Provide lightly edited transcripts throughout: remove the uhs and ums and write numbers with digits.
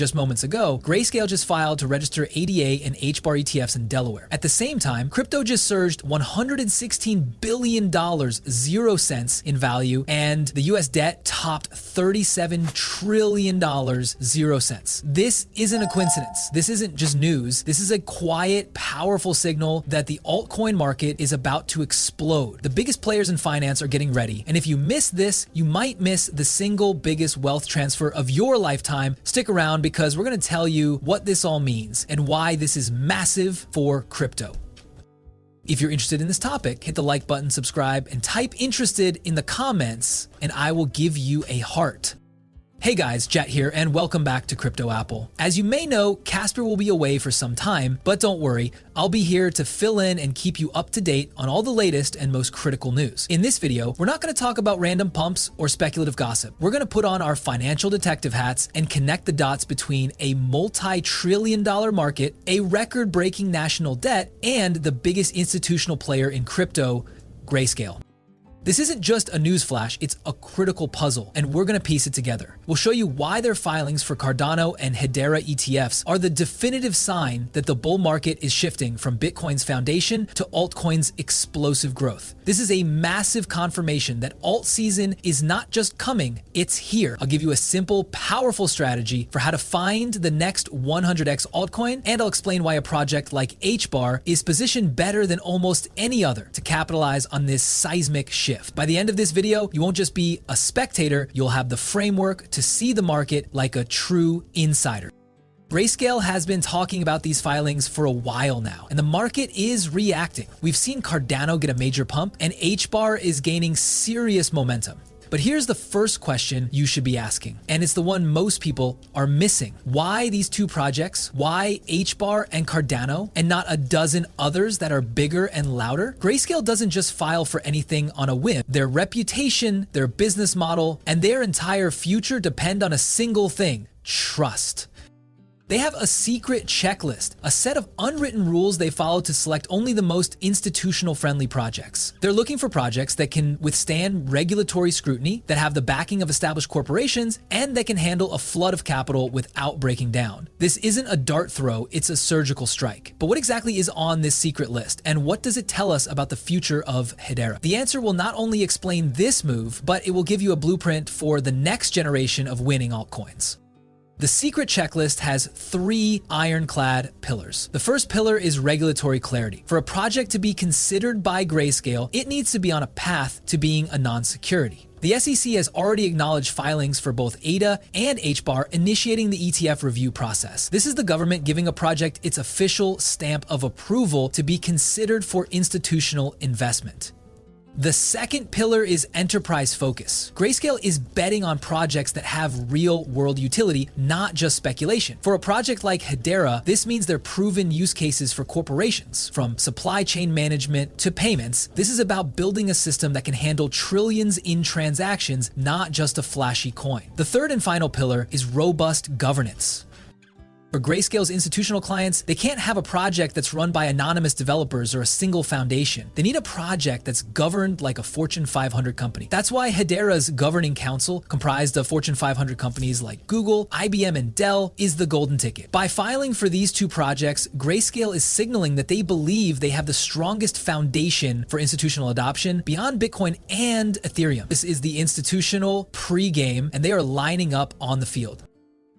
just moments ago, Grayscale just filed to register ADA and HBAR ETFs in Delaware. At the same time, crypto just surged $116 billion, 0 cents in value, and the US debt topped $37 trillion, 0 cents. This isn't a coincidence. This isn't just news. This is a quiet, powerful signal that the altcoin market is about to explode. The biggest players in finance are getting ready, and if you miss this, you might miss the single biggest wealth transfer of your lifetime. Stick around because we're going to tell you what this all means and why this is massive for crypto. If you're interested in this topic, hit the like button, subscribe, and type interested in the comments, and I will give you a heart. Hey guys, Jet here, and welcome back to Crypto Apple. As you may know, Casper will be away for some time, but don't worry, I'll be here to fill in and keep you up to date on all the latest and most critical news. In this video, we're not going to talk about random pumps or speculative gossip. We're going to put on our financial detective hats and connect the dots between a multi-trillion-dollar market, a record-breaking national debt, and the biggest institutional player in crypto, Grayscale. This isn't just a news flash, it's a critical puzzle, and we're going to piece it together. We'll show you why their filings for Cardano and Hedera ETFs are the definitive sign that the bull market is shifting from Bitcoin's foundation to altcoin's explosive growth. This is a massive confirmation that Altseason is not just coming, it's here. I'll give you a simple, powerful strategy for how to find the next 100x altcoin, and I'll explain why a project like HBAR is positioned better than almost any other to capitalize on this seismic shift. By the end of this video, you won't just be a spectator, you'll have the framework to see the market like a true insider. Grayscale has been talking about these filings for a while now, and the market is reacting. We've seen Cardano get a major pump, and HBAR is gaining serious momentum. But here's the first question you should be asking, and it's the one most people are missing. Why these two projects? Why HBAR and Cardano and not a dozen others that are bigger and louder? Grayscale doesn't just file for anything on a whim. Their reputation, their business model, and their entire future depend on a single thing: trust. They have a secret checklist, a set of unwritten rules they follow to select only the most institutional-friendly projects. They're looking for projects that can withstand regulatory scrutiny, that have the backing of established corporations, and that can handle a flood of capital without breaking down. This isn't a dart throw, it's a surgical strike. But what exactly is on this secret list, and what does it tell us about the future of Hedera? The answer will not only explain this move, but it will give you a blueprint for the next generation of winning altcoins. The secret checklist has 3 ironclad pillars. The first pillar is regulatory clarity. For a project to be considered by Grayscale, it needs to be on a path to being a non-security. The SEC has already acknowledged filings for both ADA and HBAR initiating the ETF review process. This is the government giving a project its official stamp of approval to be considered for institutional investment. The second pillar is enterprise focus. Grayscale is betting on projects that have real-world utility, not just speculation. For a project like Hedera, this means they're proven use cases for corporations. From supply chain management to payments, this is about building a system that can handle trillions in transactions, not just a flashy coin. The third and final pillar is robust governance. For Grayscale's institutional clients, they can't have a project that's run by anonymous developers or a single foundation. They need a project that's governed like a Fortune 500 company. That's why Hedera's governing council, comprised of Fortune 500 companies like Google, IBM, and Dell, is the golden ticket. By filing for these two projects, Grayscale is signaling that they believe they have the strongest foundation for institutional adoption beyond Bitcoin and Ethereum. This is the institutional pregame, and they are lining up on the field.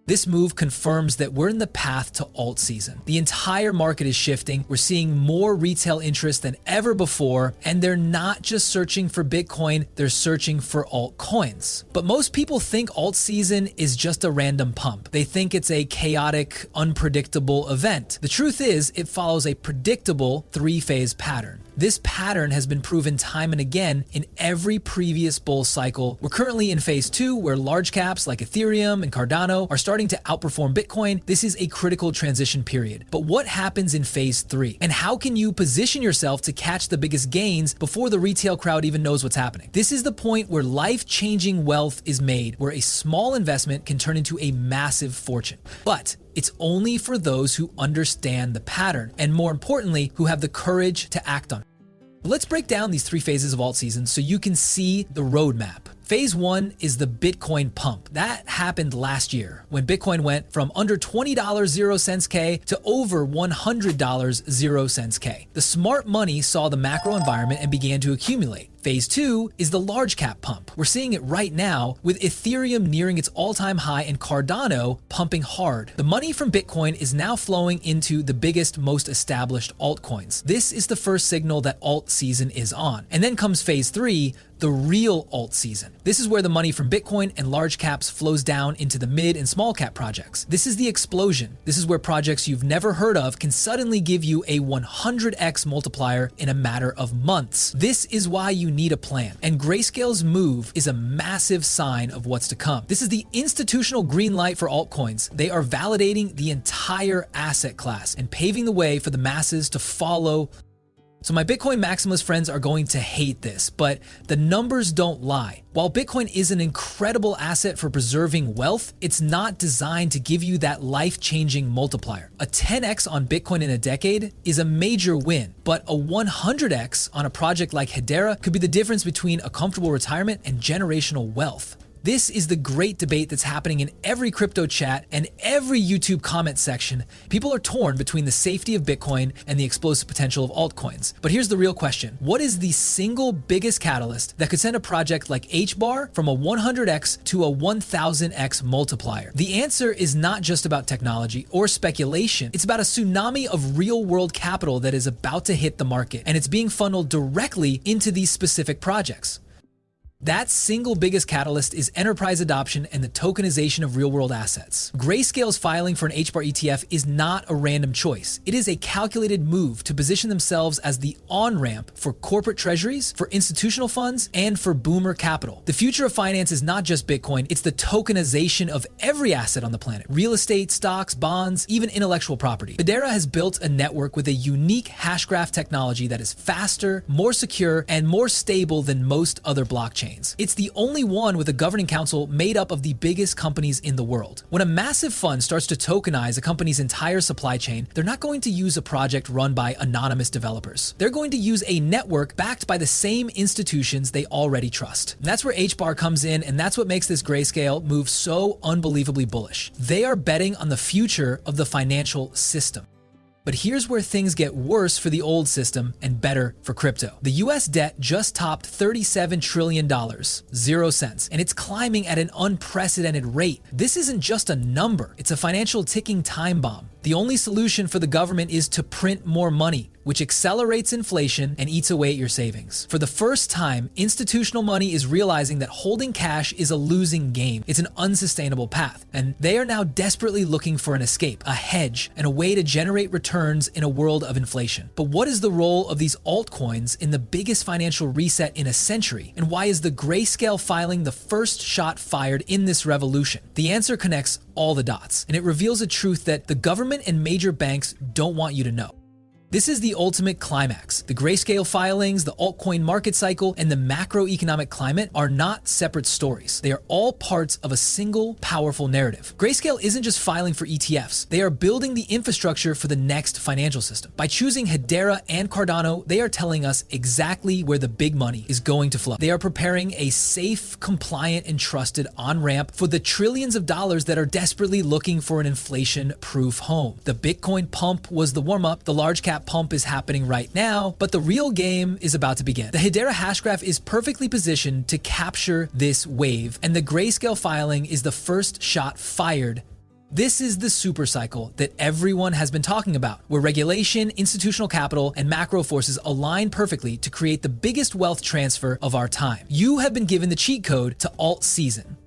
This move confirms that we're in the path to alt season. The entire market is shifting. We're seeing more retail interest than ever before, and they're not just searching for Bitcoin, they're searching for altcoins. But most people think alt season is just a random pump. They think it's a chaotic, unpredictable event. The truth is, it follows a predictable 3-phase pattern. This pattern has been proven time and again in every previous bull cycle. We're currently in phase 2, where large caps like Ethereum and Cardano are starting to outperform Bitcoin. This is a critical transition period. But what happens in phase 3? And how can you position yourself to catch the biggest gains before the retail crowd even knows what's happening? This is the point where life-changing wealth is made, where a small investment can turn into a massive fortune. But it's only for those who understand the pattern, and more importantly, who have the courage to act on it. Let's break down these 3 phases of alt season so you can see the roadmap. Phase 1 is the Bitcoin pump. That happened last year when Bitcoin went from under $20 0 cents K to over $100 0 cents K. The smart money saw the macro environment and began to accumulate. Phase 2 is the large cap pump. We're seeing it right now with Ethereum nearing its all-time high and Cardano pumping hard. The money from Bitcoin is now flowing into the biggest, most established altcoins. This is the first signal that alt season is on. And then comes phase 3, the real alt season. This is where the money from Bitcoin and large caps flows down into the mid and small cap projects. This is the explosion. This is where projects you've never heard of can suddenly give you a 100x multiplier in a matter of months. This is why you need a plan. And Grayscale's move is a massive sign of what's to come. This is the institutional green light for altcoins. They are validating the entire asset class and paving the way for the masses to follow. So my Bitcoin maximalist friends are going to hate this, but the numbers don't lie. While Bitcoin is an incredible asset for preserving wealth, it's not designed to give you that life-changing multiplier. A 10x on Bitcoin in a decade is a major win, but a 100x on a project like Hedera could be the difference between a comfortable retirement and generational wealth. This is the great debate that's happening in every crypto chat and every YouTube comment section. People are torn between the safety of Bitcoin and the explosive potential of altcoins. But here's the real question. What is the single biggest catalyst that could send a project like HBAR from a 100x to a 1000x multiplier? The answer is not just about technology or speculation. It's about a tsunami of real-world capital that is about to hit the market, and it's being funneled directly into these specific projects. That single biggest catalyst is enterprise adoption and the tokenization of real-world assets. Grayscale's filing for an HBAR ETF is not a random choice. It is a calculated move to position themselves as the on-ramp for corporate treasuries, for institutional funds, and for boomer capital. The future of finance is not just Bitcoin, it's the tokenization of every asset on the planet. Real estate, stocks, bonds, even intellectual property. Hedera has built a network with a unique Hashgraph technology that is faster, more secure, and more stable than most other blockchains. It's the only one with a governing council made up of the biggest companies in the world. When a massive fund starts to tokenize a company's entire supply chain, they're not going to use a project run by anonymous developers. They're going to use a network backed by the same institutions they already trust. And that's where HBAR comes in, and that's what makes this Grayscale move so unbelievably bullish. They are betting on the future of the financial system. But here's where things get worse for the old system and better for crypto. The US debt just topped $37 trillion, 0 cents, and it's climbing at an unprecedented rate. This isn't just a number, it's a financial ticking time bomb. The only solution for the government is to print more money, which accelerates inflation and eats away at your savings. For the first time, institutional money is realizing that holding cash is a losing game. It's an unsustainable path, and they are now desperately looking for an escape, a hedge, and a way to generate returns in a world of inflation. But what is the role of these altcoins in the biggest financial reset in a century? And why is the Grayscale filing the first shot fired in this revolution? The answer connects all the dots, and it reveals a truth that the government and major banks don't want you to know. This is the ultimate climax. The Grayscale filings, the altcoin market cycle, and the macroeconomic climate are not separate stories. They are all parts of a single powerful narrative. Grayscale isn't just filing for ETFs. They are building the infrastructure for the next financial system. By choosing Hedera and Cardano, they are telling us exactly where the big money is going to flow. They are preparing a safe, compliant, and trusted on-ramp for the trillions of dollars that are desperately looking for an inflation-proof home. The Bitcoin pump was the warm-up. The large cap pump is happening right now, but the real game is about to begin. The Hedera Hashgraph is perfectly positioned to capture this wave, and the Grayscale filing is the first shot fired. This is the super cycle that everyone has been talking about, where regulation, institutional capital, and macro forces align perfectly to create the biggest wealth transfer of our time. You have been given the cheat code to Altseason.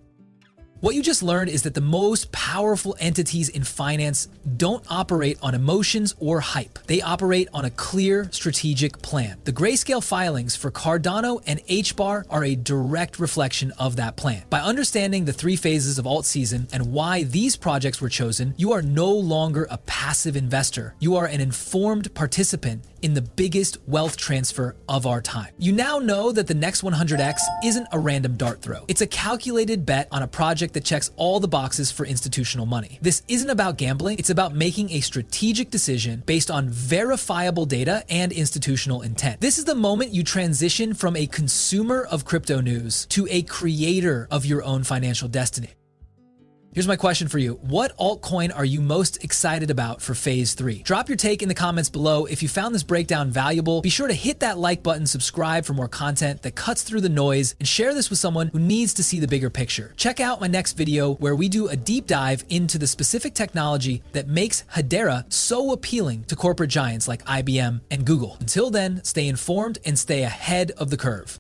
What you just learned is that the most powerful entities in finance don't operate on emotions or hype. They operate on a clear strategic plan. The Grayscale filings for Cardano and HBAR are a direct reflection of that plan. By understanding the 3 phases of Altseason and why these projects were chosen, you are no longer a passive investor. You are an informed participant in the biggest wealth transfer of our time. You now know that the next 100x isn't a random dart throw. It's a calculated bet on a project that checks all the boxes for institutional money. This isn't about gambling, it's about making a strategic decision based on verifiable data and institutional intent. This is the moment you transition from a consumer of crypto news to a creator of your own financial destiny. Here's my question for you. What altcoin are you most excited about for phase 3? Drop your take in the comments below. If you found this breakdown valuable, be sure to hit that like button, subscribe for more content that cuts through the noise, and share this with someone who needs to see the bigger picture. Check out my next video where we do a deep dive into the specific technology that makes Hedera so appealing to corporate giants like IBM and Google. Until then, stay informed and stay ahead of the curve.